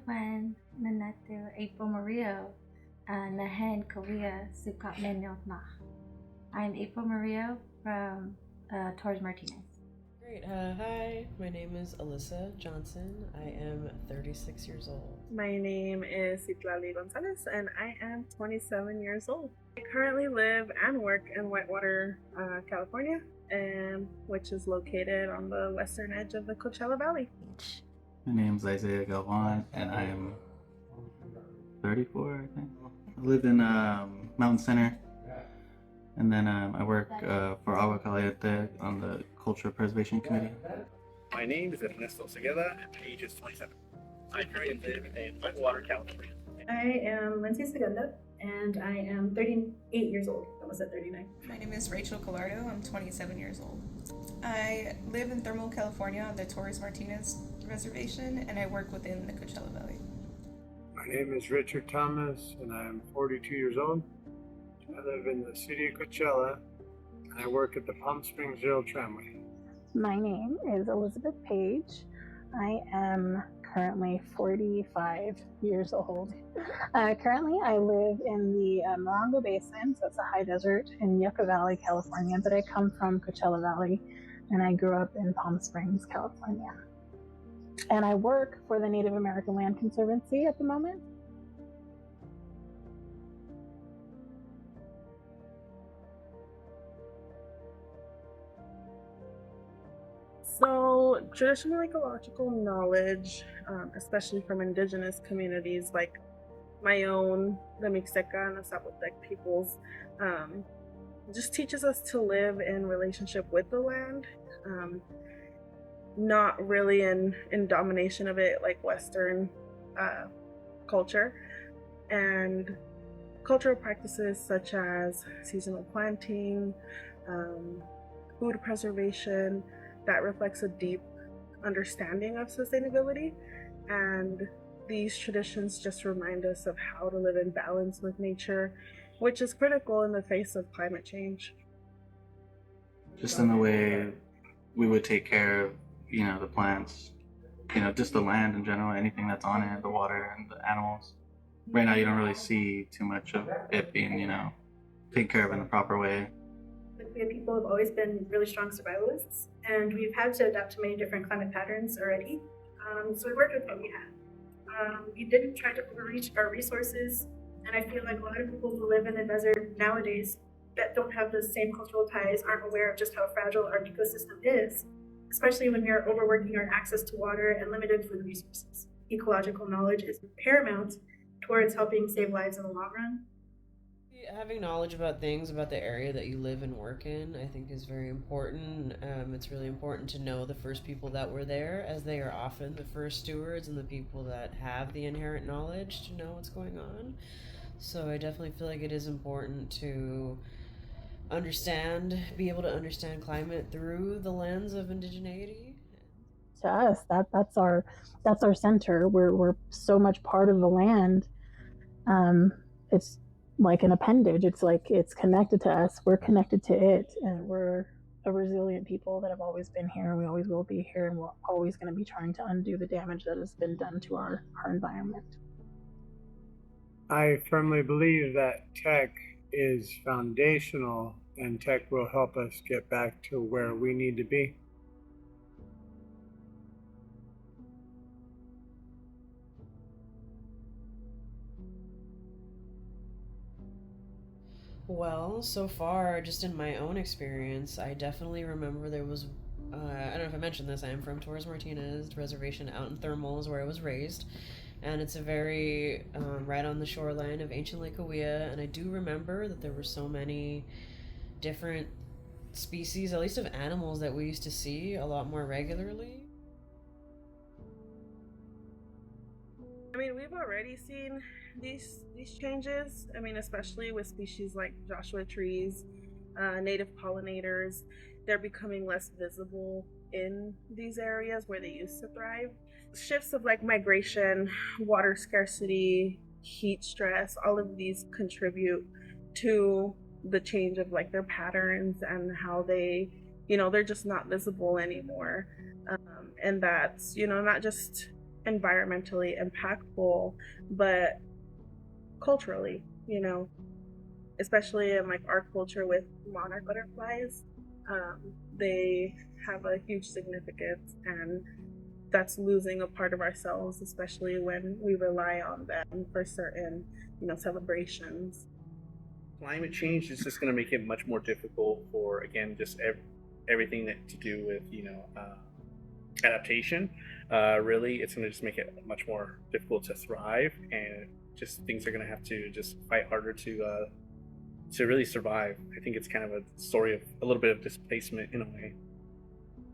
Kwan Nanatu April Mario Nahen Korea Sukat Menyo Na. I'm April Mario from Torres Martinez. Great. Hi, my name is Alyssa Johnson. I am 36 years old. My name is Citlali Gonzalez, and I am 27 years old. I currently live and work in Whitewater, California, which is located on the western edge of the Coachella Valley. My name is Isaiah Galvan, and I am 34, I think. I live in Mountain Center, and then I work for Agua Caliente on the Cultural Preservation Committee. My name is Ernesto Segueda, and my age is 27. I currently live in Whitewater, California. I am Lindsay Segunda, and I am 38 years old. Almost at 39. My name is Rachel Gallardo. I'm 27 years old. I live in Thermal, California on the Torres Martinez Reservation, and I work within the Coachella Valley. My name is Richard Thomas, and I'm 42 years old. I live in the city of Coachella, and I work at the Palm Springs Rail Tramway. My name is Elizabeth Page. I am currently 45 years old. Currently, I live in the Morongo Basin, so it's a high desert in Yucca Valley, California, but I come from Coachella Valley, and I grew up in Palm Springs, California. And I work for the Native American Land Conservancy at the moment. So, traditional ecological knowledge, especially from indigenous communities like my own, the Mixteca and the Zapotec peoples, just teaches us to live in relationship with the land, not really in domination of it like Western culture. And cultural practices such as seasonal planting, food preservation, that reflects a deep understanding of sustainability. And these traditions just remind us of how to live in balance with nature, which is critical in the face of climate change. Just in the way we would take care of, the plants, just the land in general, anything that's on it, the water and the animals. Right now, you don't really see too much of it being, taken care of in the proper way. The people have always been really strong survivalists, and we've had to adapt to many different climate patterns already. So we worked with what we had. We didn't try to overreach our resources, and I feel like a lot of people who live in the desert nowadays that don't have the same cultural ties aren't aware of just how fragile our ecosystem is, especially when we are overworking our access to water and limited food resources. Ecological knowledge is paramount towards helping save lives in the long run. Having knowledge about things about the area that you live and work in, I think, is very important. It's really important to know the first people that were there, as they are often the first stewards and the people that have the inherent knowledge to know what's going on. So I definitely feel like it is important to be able to understand climate through the lens of indigeneity. To us, that's our center. We're so much part of the land. It's like an appendage. It's like it's connected to us. We're connected to it, and we're a resilient people that have always been here. We always will be here, and we're always going to be trying to undo the damage that has been done to our environment. I firmly believe that tech is foundational, and tech will help us get back to where we need to be. Well, so far, just in my own experience, I definitely remember there was, I don't know if I mentioned this, I am from Torres Martinez Reservation out in Thermal is where I was raised. And it's a very, right on the shoreline of ancient Lake Owea. And I do remember that there were so many different species, at least of animals, that we used to see a lot more regularly. I mean, we've already seen these changes. I mean, especially with species like Joshua trees, native pollinators, they're becoming less visible in these areas where they used to thrive. Shifts of like migration, water scarcity, heat stress, all of these contribute to the change of like their patterns and how they, they're just not visible anymore. And that's, not just environmentally impactful, but culturally, especially in like our culture with monarch butterflies, they have a huge significance, and that's losing a part of ourselves, especially when we rely on them for certain, celebrations. Climate change is just going to make it much more difficult for, again, just everything that to do with adaptation. Really, it's going to just make it much more difficult to thrive, and just things are going to have to just fight harder to really survive. I think it's kind of a story of a little bit of displacement in a way.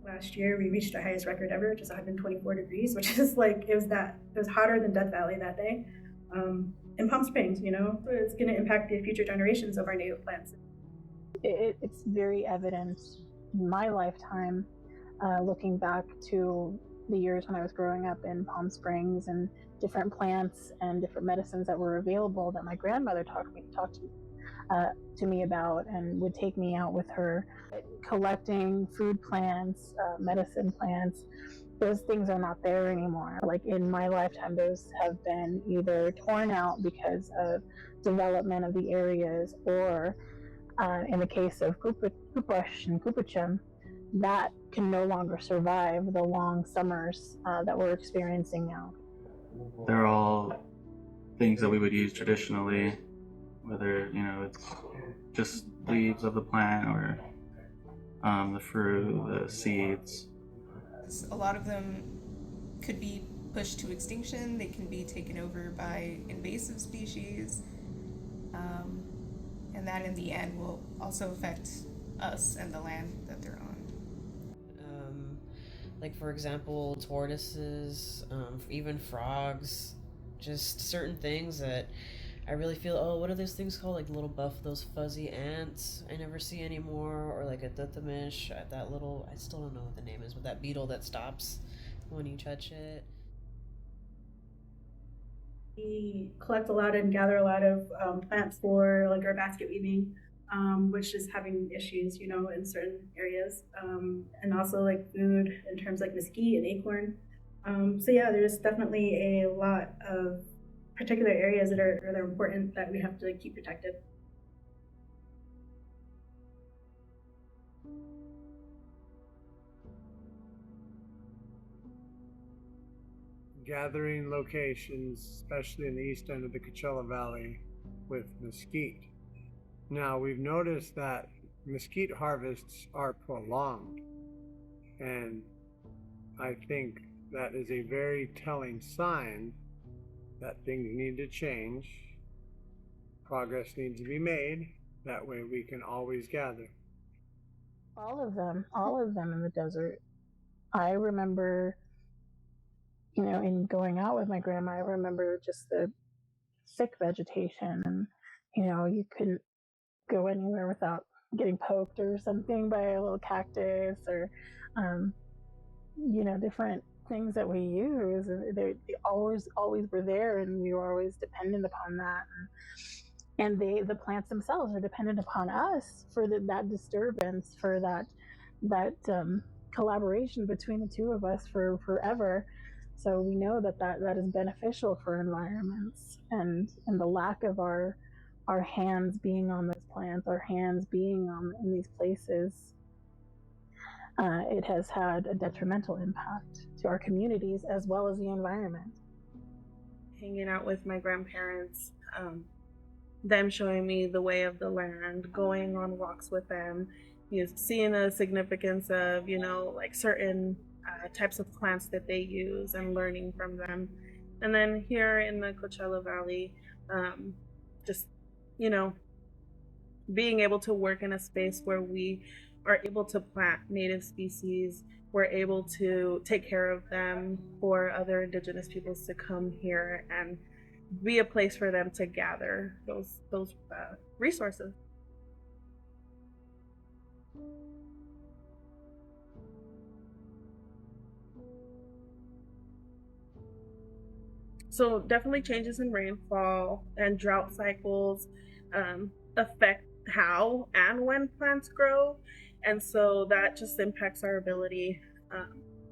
Last year, we reached our highest record ever, which is 124 degrees, which is like, it was hotter than Death Valley that day. In Palm Springs, it's going to impact the future generations of our native plants. It's very evident in my lifetime, looking back to the years when I was growing up in Palm Springs, and different plants and different medicines that were available that my grandmother talked to me about, and would take me out with her collecting food plants, medicine plants. Those things are not there anymore. Like in my lifetime, those have been either torn out because of development of the areas, or in the case of Kupush and Kupuchum, that can no longer survive the long summers that we're experiencing now. They're all things that we would use traditionally, whether it's just leaves of the plant or the fruit, the seeds. A lot of them could be pushed to extinction. They can be taken over by invasive species, and that in the end will also affect us and the land that they're on. Like, for example, tortoises, even frogs, just certain things that I really feel, what are those things called? Like those fuzzy ants I never see anymore, or like a duthamish, that little, I still don't know what the name is, but that beetle that stops when you touch it. We collect a lot and gather a lot of plants for like our basket weaving, which is having issues, in certain areas, and also like food in terms like mesquite and acorn. So yeah, there's definitely a lot of particular areas that are important that we have to keep protected. Gathering locations, especially in the east end of the Coachella Valley, with mesquite. Now, we've noticed that mesquite harvests are prolonged, and I think that is a very telling sign that things need to change. Progress needs to be made. That way we can always gather. All of them in the desert. I remember, in going out with my grandma, I remember just the thick vegetation, and, you couldn't go anywhere without getting poked or something by a little cactus, or, different things that we use. They always were there, and we were always dependent upon that. And the plants themselves are dependent upon us for that disturbance, for that collaboration between the two of us for forever. So we know that is beneficial for environments, and the lack of our hands being on those plants, our hands being in these places, it has had a detrimental impact to our communities as well as the environment. Hanging out with my grandparents, them showing me the way of the land, going on walks with them, seeing the significance of, like certain types of plants that they use, and learning from them. And then here in the Coachella Valley, just, being able to work in a space where we are able to plant native species, we're able to take care of them for other Indigenous peoples to come here and be a place for them to gather those resources. So definitely changes in rainfall and drought cycles affect how and when plants grow, and so that just impacts our ability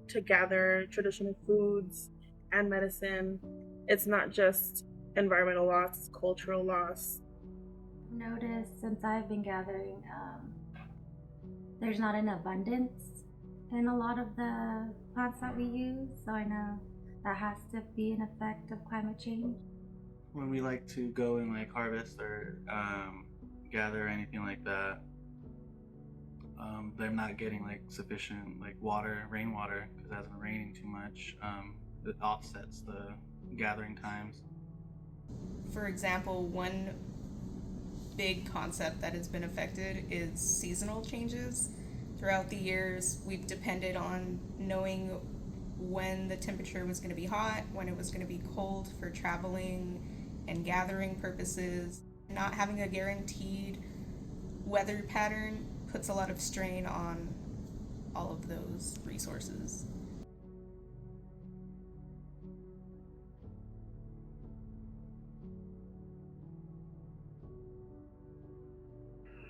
to gather traditional foods and medicine. It's not just environmental loss, it's cultural loss. Noticed since I've been gathering, there's not an abundance in a lot of the plants that we use, so I know that has to be an effect of climate change. When we like to go and like harvest or gather or anything like that, they're not getting like sufficient like water, rainwater, because it hasn't been raining too much. It offsets the gathering times. For example, one big concept that has been affected is seasonal changes. Throughout the years, we've depended on knowing when the temperature was going to be hot, when it was going to be cold for traveling and gathering purposes. Not having a guaranteed weather pattern puts a lot of strain on all of those resources.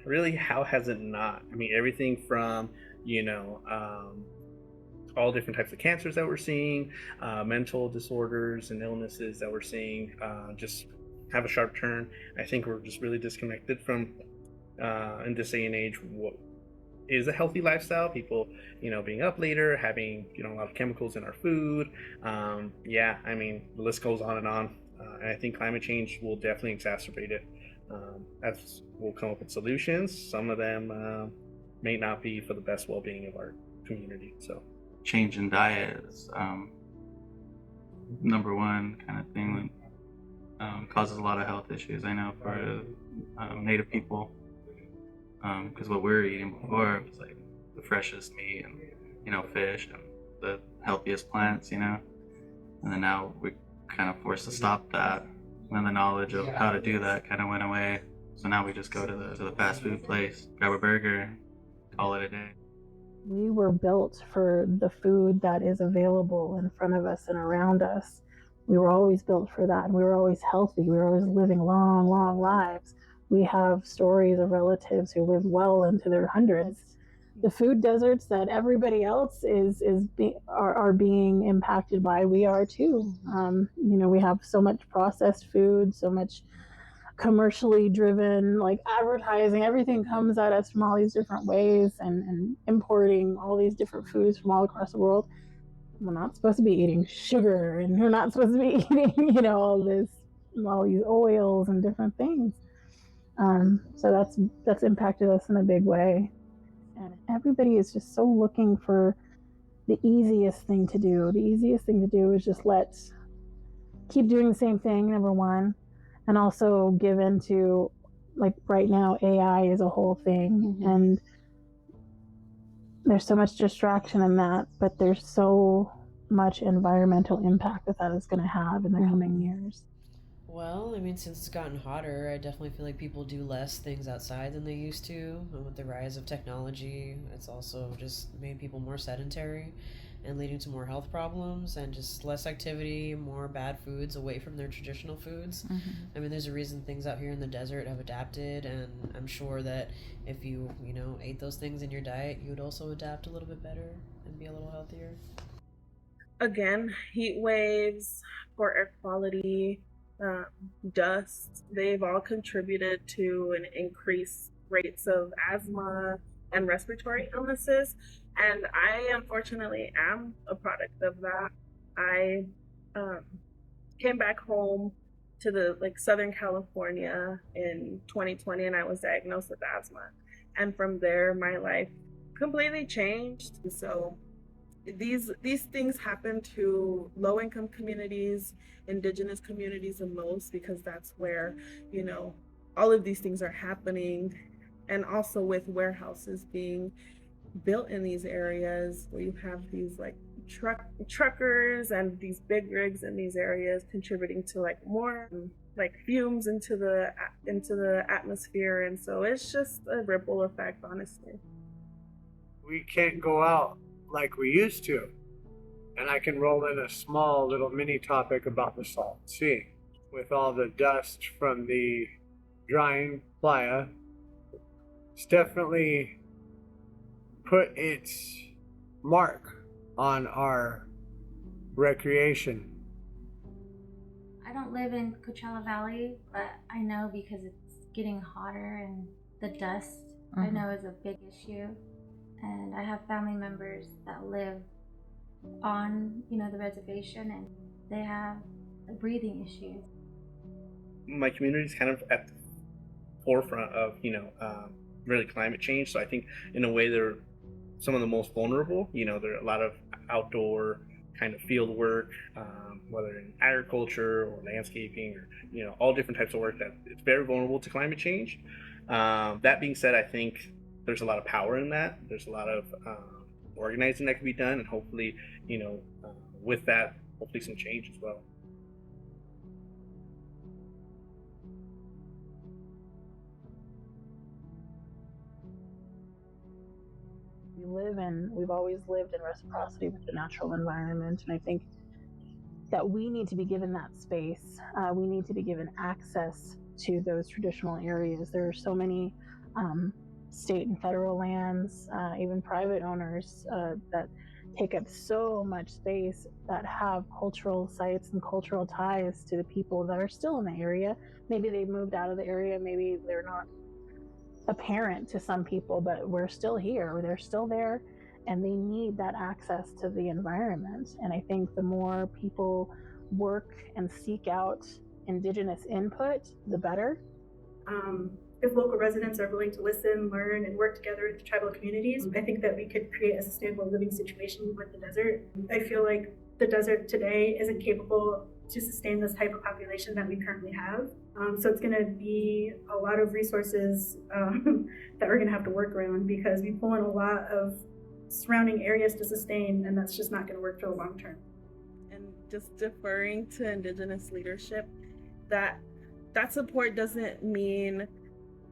Really, how has it not? I mean, everything from, all different types of cancers that we're seeing, mental disorders and illnesses that we're seeing just have a sharp turn. I think we're just really disconnected from, in this day and age, what is a healthy lifestyle. People, being up later, having, a lot of chemicals in our food. The list goes on. And I think climate change will definitely exacerbate it. As we'll come up with solutions, some of them may not be for the best well-being of our community. So Change in diet is number one kind of thing that causes a lot of health issues. I know for Native people, because what we were eating before was like the freshest meat and fish and the healthiest plants, and then now we kind of forced to stop that. And the knowledge of how to do that kind of went away. So now we just go to the fast food place, grab a burger, call it a day. We were built for the food that is available in front of us and around us. We were always built for that. We were always healthy. We were always living long, long lives. We have stories of relatives who lived well into their hundreds. The food deserts that everybody else are being impacted by, we are too. We have so much processed food, so much commercially driven, like advertising. Everything comes at us from all these different ways, and importing all these different foods from all across the world. We're not supposed to be eating sugar, and we're not supposed to be eating, all these oils and different things. So that's impacted us in a big way. And everybody is just so looking for the easiest thing to do. The easiest thing to do is just keep doing the same thing, number one, and also give into, like right now, AI is a whole thing, and there's so much distraction in that, but there's so much environmental impact that is going to have in the coming years. Well, since it's gotten hotter, I definitely feel like people do less things outside than they used to. And with the rise of technology, it's also just made people more sedentary and leading to more health problems and just less activity, more bad foods away from their traditional foods. There's a reason things out here in the desert have adapted, and I'm sure that if you, ate those things in your diet, you would also adapt a little bit better and be a little healthier. Again, heat waves, poor air quality, dust, they've all contributed to an increased rates of asthma and respiratory illnesses. And I unfortunately am a product of that. I came back home to the Southern California in 2020, and I was diagnosed with asthma. And from there, my life completely changed. So these things happen to low-income communities, Indigenous communities the most, because that's where all of these things are happening. And also with warehouses being built in these areas where you have these truckers and these big rigs in these areas contributing to more fumes into the atmosphere. And so it's just a ripple effect, honestly. We can't go out like we used to. And I can roll in a small little mini topic about the Salt Sea. With all the dust from the drying playa, it's definitely put its mark on our recreation I don't live in Coachella Valley, but I know because it's getting hotter and the dust I know is a big issue. And I have family members that live on, the reservation, and they have breathing issues. My community is kind of at the forefront of, really climate change. So I think in a way they're some of the most vulnerable. There are a lot of outdoor kind of field work, whether in agriculture or landscaping or, all different types of work that it's very vulnerable to climate change. That being said, I think there's a lot of power in that. There's a lot of organizing that can be done, and hopefully, with that, hopefully some change as well. We've always lived in reciprocity with the natural environment, and I think that we need to be given that space. We need to be given access to those traditional areas. There are so many state and federal lands, even private owners that take up so much space, that have cultural sites and cultural ties to the people that are still in the area. Maybe they've moved out of the area, maybe they're not apparent to some people, but we're still here, they're still there, and they need that access to the environment. And I think the more people work and seek out Indigenous input, the better. If local residents are willing to listen, learn, and work together with tribal communities, I think that we could create a sustainable living situation with the desert. I feel like the desert today isn't capable to sustain this type of population that we currently have. So it's going to be a lot of resources that we're going to have to work around, because we pull in a lot of surrounding areas to sustain, and that's just not going to work for the long term. And just deferring to Indigenous leadership, that support doesn't mean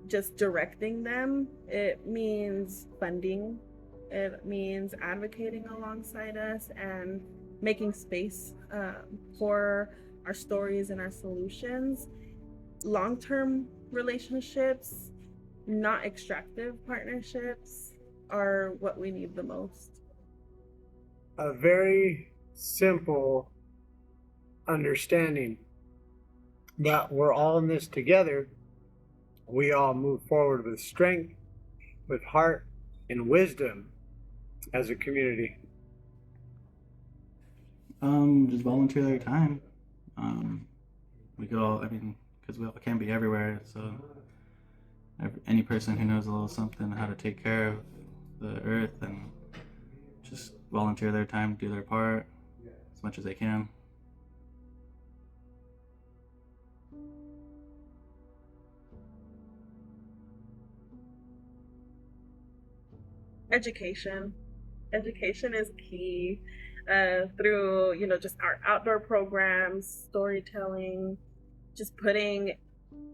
just directing them. It means funding. It means advocating alongside us and making space for our stories and our solutions. Long-term relationships, not extractive partnerships, are what we need the most. A very simple understanding that we're all in this together. We all move forward with strength, with heart, and wisdom as a community. Just volunteer their time. We could all, because we all can't be everywhere, so any person who knows a little something how to take care of the earth, and just volunteer their time, do their part as much as they can. Education is key. Through just our outdoor programs, storytelling, just putting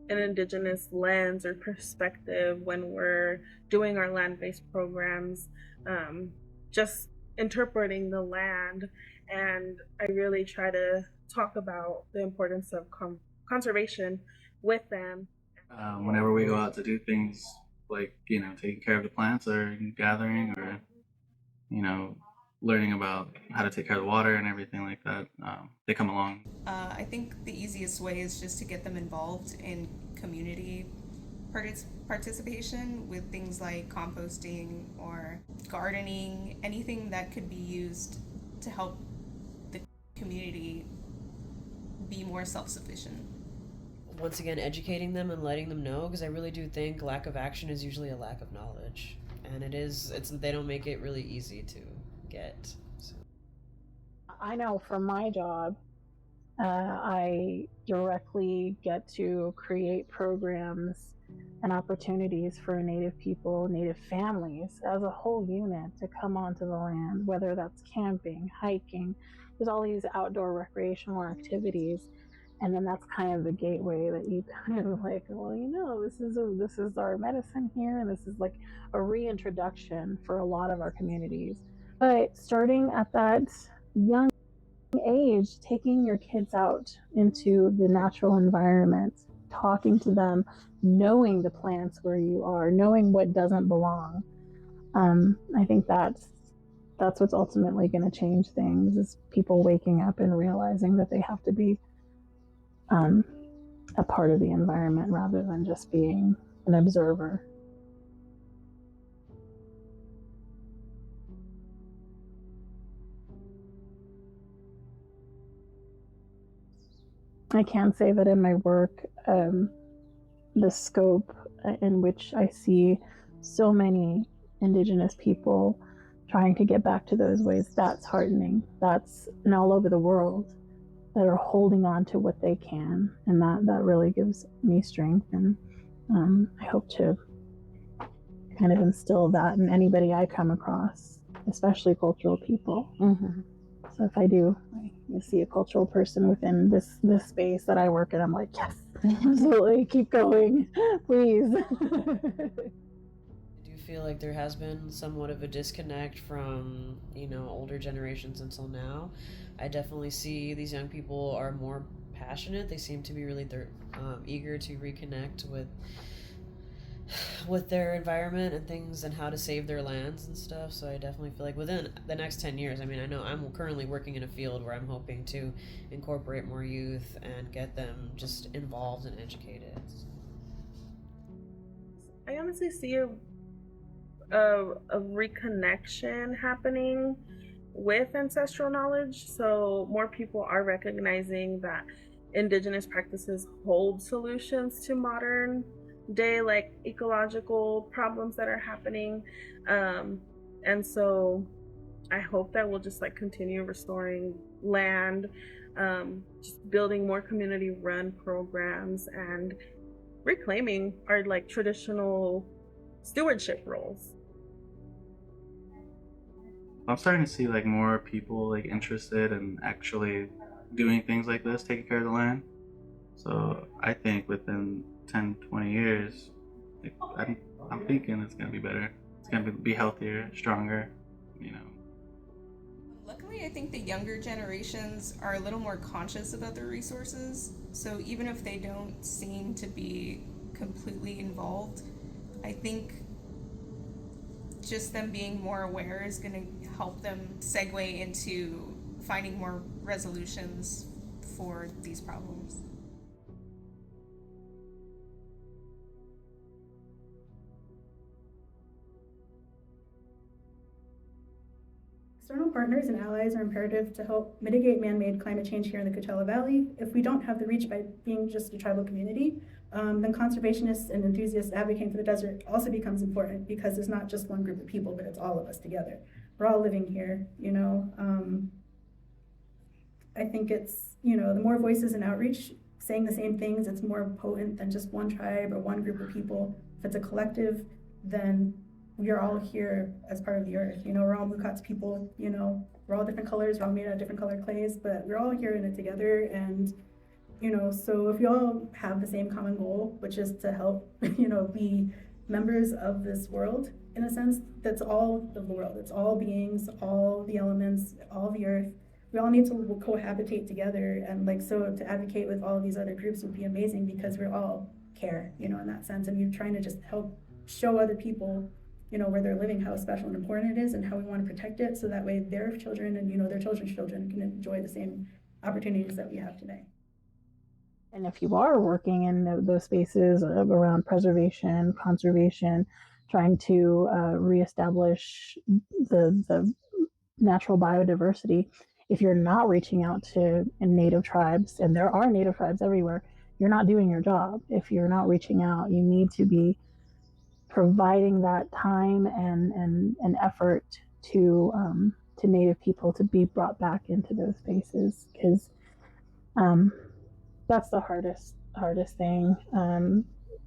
an Indigenous lens or perspective when we're doing our land-based programs, just interpreting the land. And I really try to talk about the importance of conservation with them. Whenever we go out to do things like taking care of the plants or gathering or learning about how to take care of the water and everything like that, they come along. I think the easiest way is just to get them involved in community participation with things like composting or gardening, anything that could be used to help the community be more self-sufficient. Once again, educating them and letting them know, because I really do think lack of action is usually a lack of knowledge, and they don't make it really easy to get. So. I know from my job, I directly get to create programs and opportunities for Native people, Native families as a whole unit to come onto the land, whether that's camping, hiking. There's all these outdoor recreational activities. And then that's kind of the gateway that you kind of like, well, this is our medicine here, and this is like a reintroduction for a lot of our communities. But starting at that young age, taking your kids out into the natural environment, talking to them, knowing the plants where you are, knowing what doesn't belong. I think that's what's ultimately going to change things, is people waking up and realizing that they have to be a part of the environment rather than just being an observer. I can say that in my work, the scope in which I see so many Indigenous people trying to get back to those ways, that's heartening. That's and all over the world that are holding on to what they can, and that really gives me strength. And I hope to kind of instill that in anybody I come across, especially cultural people. Mm-hmm. So if I see a cultural person within this space that I work in, I'm like, yes, absolutely, keep going, please. I do feel like there has been somewhat of a disconnect from, older generations until now. I definitely see these young people are more passionate. They seem to be really eager to reconnect with their environment and things and how to save their lands and stuff. So I definitely feel like within the next 10 years, I know I'm currently working in a field where I'm hoping to incorporate more youth and get them just involved and educated. I honestly see a reconnection happening with ancestral knowledge. So more people are recognizing that Indigenous practices hold solutions to modern day ecological problems that are happening, and so I hope that we'll just continue restoring land, just building more community run programs and reclaiming our traditional stewardship roles. I'm starting to see more people interested in actually doing things like this, taking care of the land. So I think within 10, 20 years, I'm thinking it's going to be better. It's going to be healthier, stronger, Luckily, I think the younger generations are a little more conscious about their resources. So even if they don't seem to be completely involved, I think just them being more aware is going to help them segue into finding more resolutions for these problems. External partners and allies are imperative to help mitigate man-made climate change here in the Coachella Valley. If we don't have the reach by being just a tribal community, then conservationists and enthusiasts advocating for the desert also becomes important, because it's not just one group of people, but it's all of us together. We're all living here, I think it's, the more voices and outreach saying the same things, it's more potent than just one tribe or one group of people. If it's a collective, then we are all here as part of the earth. We're all Mukat's people, we're all different colors, we're all made out of different colored clays, but we're all here in it together. And, so if we all have the same common goal, which is to help, be members of this world, in a sense, that's all of the world. It's all beings, all the elements, all the earth. We all need to cohabitate together. And so to advocate with all of these other groups would be amazing, because we all care, in that sense. And you're trying to just help show other people where they're living, how special and important it is, and how we want to protect it, so that way their children and their children's children can enjoy the same opportunities that we have today. And if you are working in those spaces around preservation, conservation, trying to reestablish the natural biodiversity, if you're not reaching out to native tribes, and there are native tribes everywhere, you're not doing your job. If you're not reaching out, you need to be providing that time and effort to Native people to be brought back into those spaces, because that's the hardest thing.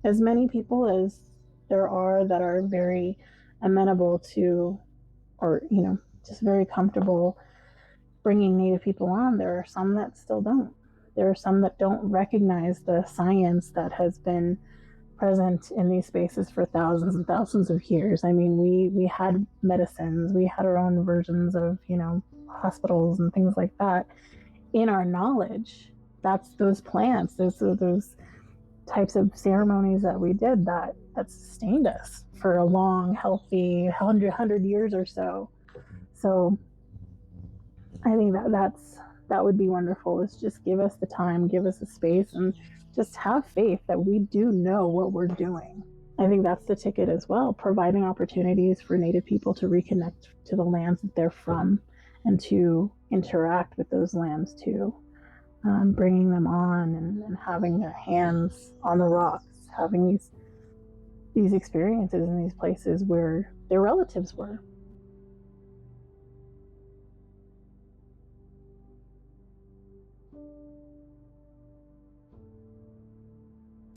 As many people as there are that are very amenable to, or just very comfortable bringing Native people on, there are some that still don't. There are some that don't recognize the science that has been present in these spaces for thousands and thousands of years. We had medicines, we had our own versions of, hospitals and things like that. In our knowledge, that's those plants, those types of ceremonies that we did that sustained us for a long, healthy 100 years or so. So I think that would be wonderful, is just give us the time, give us the space, and just have faith that we do know what we're doing. I think that's the ticket as well, providing opportunities for Native people to reconnect to the lands that they're from and to interact with those lands too. Bringing them on and having their hands on the rocks, having these experiences in these places where their relatives were.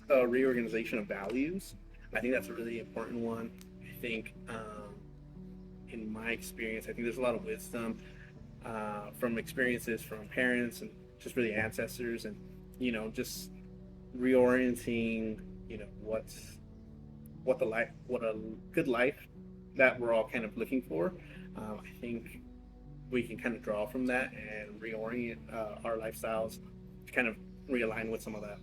Reorganization of values. I think that's a really important one. I think, in my experience, I think there's a lot of wisdom from experiences from parents and just really ancestors, and just reorienting, what a good life that we're all kind of looking for. I think we can kind of draw from that and reorient our lifestyles to kind of realign with some of that.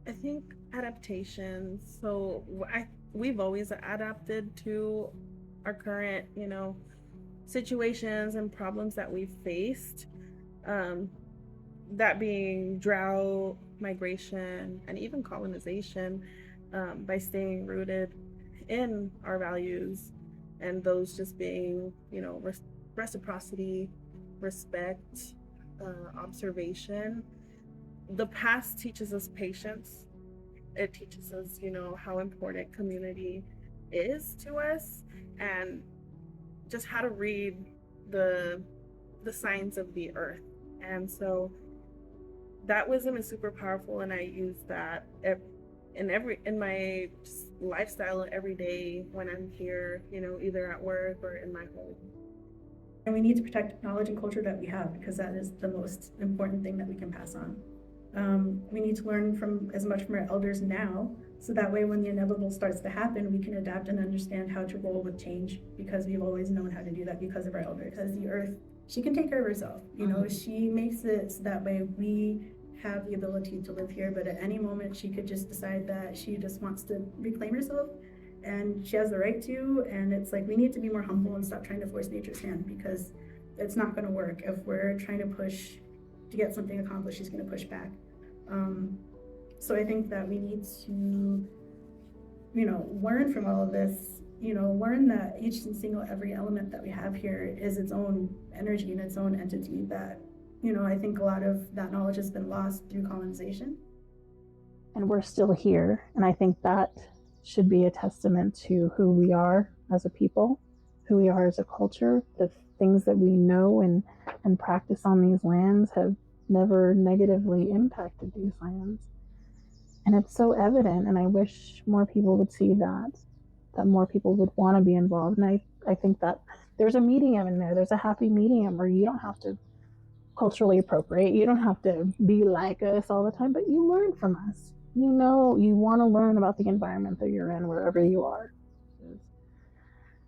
I think adaptations. So we've always adapted to our current, situations and problems that we've faced. That being drought, migration, and even colonization, by staying rooted in our values, and those just being, reciprocity, respect, observation. The past teaches us patience. It teaches us, how important community is to us, and just how to read the signs of the earth. And so that wisdom is super powerful, and I use that in my lifestyle every day when I'm here, either at work or in my home. And we need to protect knowledge and culture that we have, because that is the most important thing that we can pass on. We need to learn from as much from our elders now, so that way when the inevitable starts to happen, we can adapt and understand how to roll with change, because we've always known how to do that because of our elders. Because the earth, she can take care of herself, she makes it so that way we have the ability to live here, but at any moment she could just decide that she just wants to reclaim herself, and she has the right to. And it's like, we need to be more humble and stop trying to force nature's hand, because it's not going to work. If we're trying to push to get something accomplished, she's going to push back. So I think that we need to, learn from all of this, learn that each and single every element that we have here is its own energy and its own entity that, I think a lot of that knowledge has been lost through colonization. And we're still here. And I think that should be a testament to who we are as a people, who we are as a culture. The things that we know and practice on these lands have never negatively impacted these lands. And it's so evident, and I wish more people would see that more people would want to be involved. And I think that there's a medium in there. There's a happy medium where you don't have to culturally appropriate. You don't have to be like us all the time, but you learn from us. You want to learn about the environment that you're in wherever you are.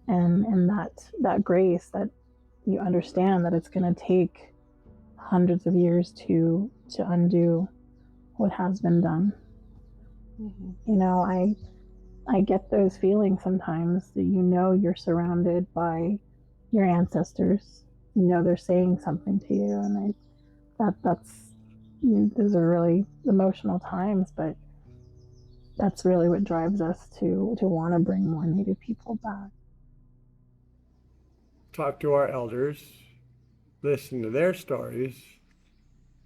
And that grace, that you understand that it's going to take hundreds of years to undo what has been done. Mm-hmm. I get those feelings sometimes that you're surrounded by your ancestors. They're saying something to you, and those are really emotional times, but that's really what drives us to want to bring more Native people back. Talk to our elders, listen to their stories,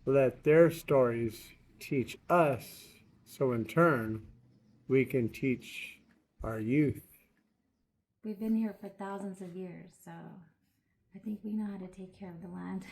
let their stories teach us, so in turn we can teach our youth. We've been here for thousands of years, so I think we know how to take care of the land.